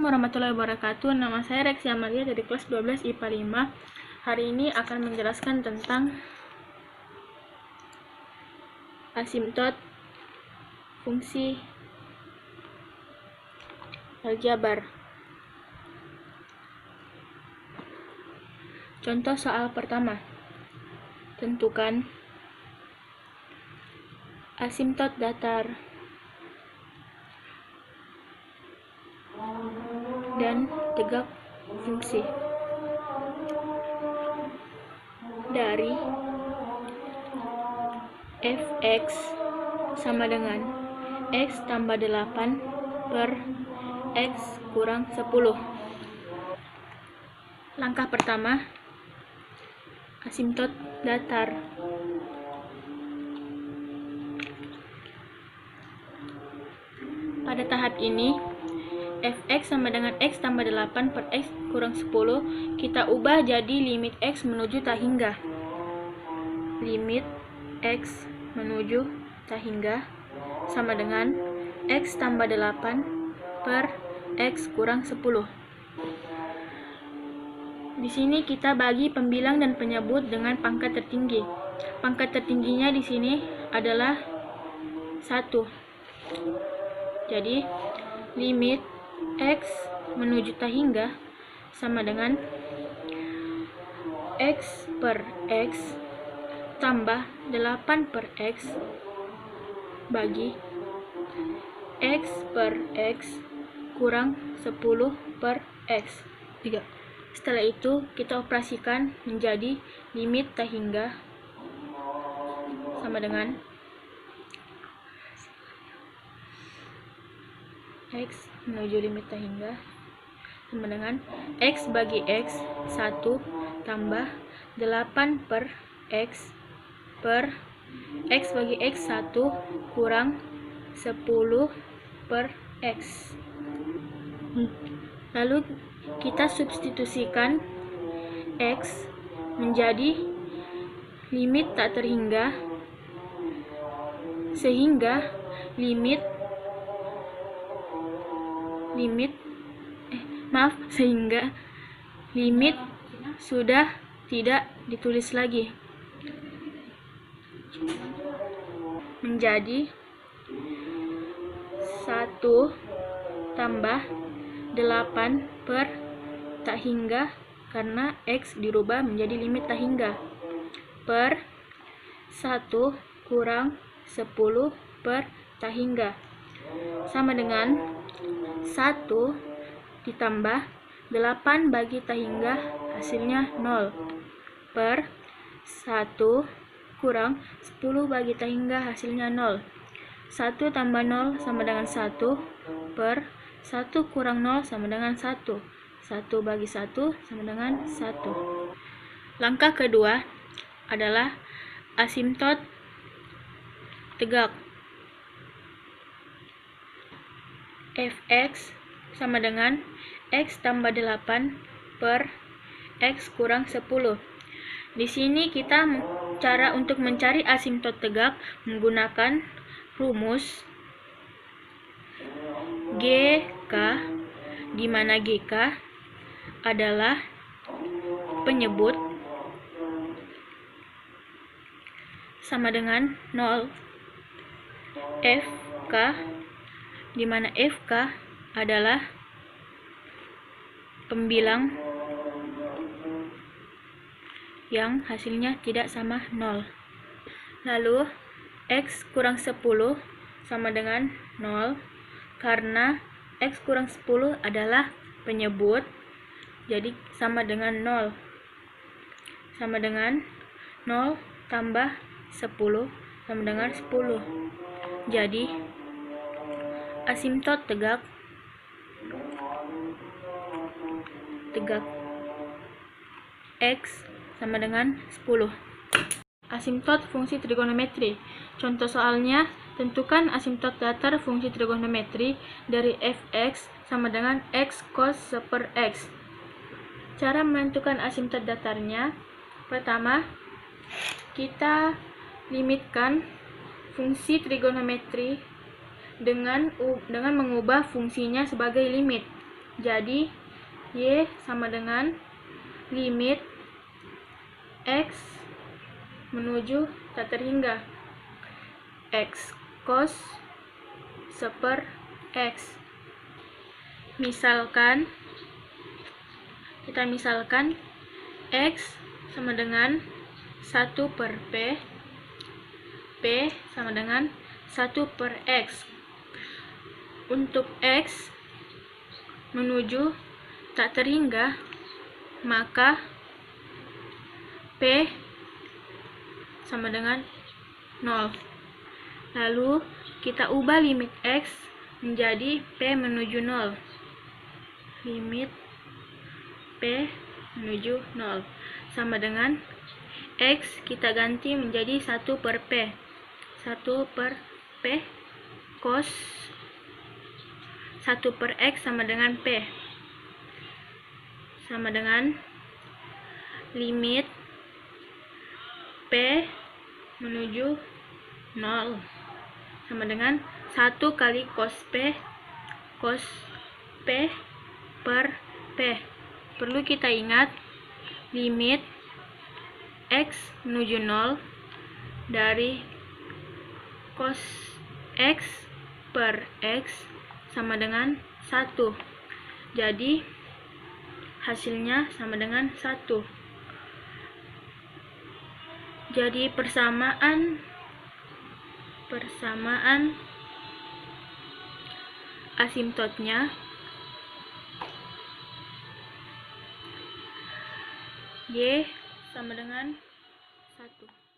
Warahmatullahi wabarakatuh. Nama saya Reksi Amalia dari kelas 12 IPA 5. Hari ini akan menjelaskan tentang asimtot fungsi aljabar. Contoh soal pertama. Tentukan asimtot datar dan tegak fungsi dari fx sama dengan x tambah 8 per x kurang 10. Langkah pertama, asimtot datar. Pada tahap ini, fx sama dengan x tambah 8 per x kurang 10, kita ubah jadi limit x menuju tak hingga. Limit x menuju tak hingga sama dengan x tambah 8 per x kurang 10. Di sini kita bagi pembilang dan penyebut dengan pangkat tertinggi. Pangkat tertingginya di sini adalah 1. Jadi, limit x menuju tak hingga sama dengan x per x tambah 8 per x bagi x per x kurang 10 per x. 3. Setelah itu, kita operasikan menjadi limit tak hingga sama dengan x menuju limit tak hingga sama dengan x bagi x 1 tambah 8 per x bagi x 1 kurang 10 per x. Lalu kita substitusikan x menjadi limit tak terhingga sehingga sehingga limit sudah tidak ditulis lagi, menjadi 1 tambah 8 per tak hingga karena x dirubah menjadi limit tak hingga per 1 kurang 10 per tak hingga sama dengan 1 ditambah 8 bagi tak hingga hasilnya 0 per 1 kurang 10 bagi tak hingga hasilnya 0. 1 tambah 0 sama dengan 1 per 1 kurang 0 sama dengan 1. 1 bagi 1 sama dengan 1. Langkah kedua adalah asimtot tegak. Fx sama dengan x tambah 8 per x kurang 10. Di sini kita cara untuk mencari asimtot tegak menggunakan rumus GK, di mana GK adalah penyebut sama dengan 0, FK, di mana FK adalah pembilang yang hasilnya tidak sama 0. Lalu x kurang 10 sama dengan 0 karena x kurang 10 adalah penyebut, jadi sama dengan 0. Sama dengan 0 tambah 10 sama dengan 10. Jadi asimtot tegak x sama dengan 10. Asimtot fungsi trigonometri. Contoh soalnya, tentukan asimtot datar fungsi trigonometri dari fx sama dengan x cos per x. Cara menentukan asimtot datarnya, pertama, kita limitkan fungsi trigonometri dengan mengubah fungsinya sebagai limit. Jadi Y sama dengan limit X menuju tak terhingga X cos seper X. Kita misalkan X sama dengan 1 per P, P sama dengan 1 per X. Untuk X menuju tak terhingga, maka P sama dengan 0. Lalu kita ubah limit X menjadi P menuju 0. Limit P menuju 0 sama dengan X kita ganti menjadi 1 per P. 1 per P cos 1 per X sama dengan P. Sama dengan limit P menuju 0 sama dengan 1 kali cos P per P. Perlu kita ingat limit X menuju 0 dari cos X per X sama dengan 1. Jadi hasilnya sama dengan 1. Jadi persamaan asimptotnya Y sama dengan 1.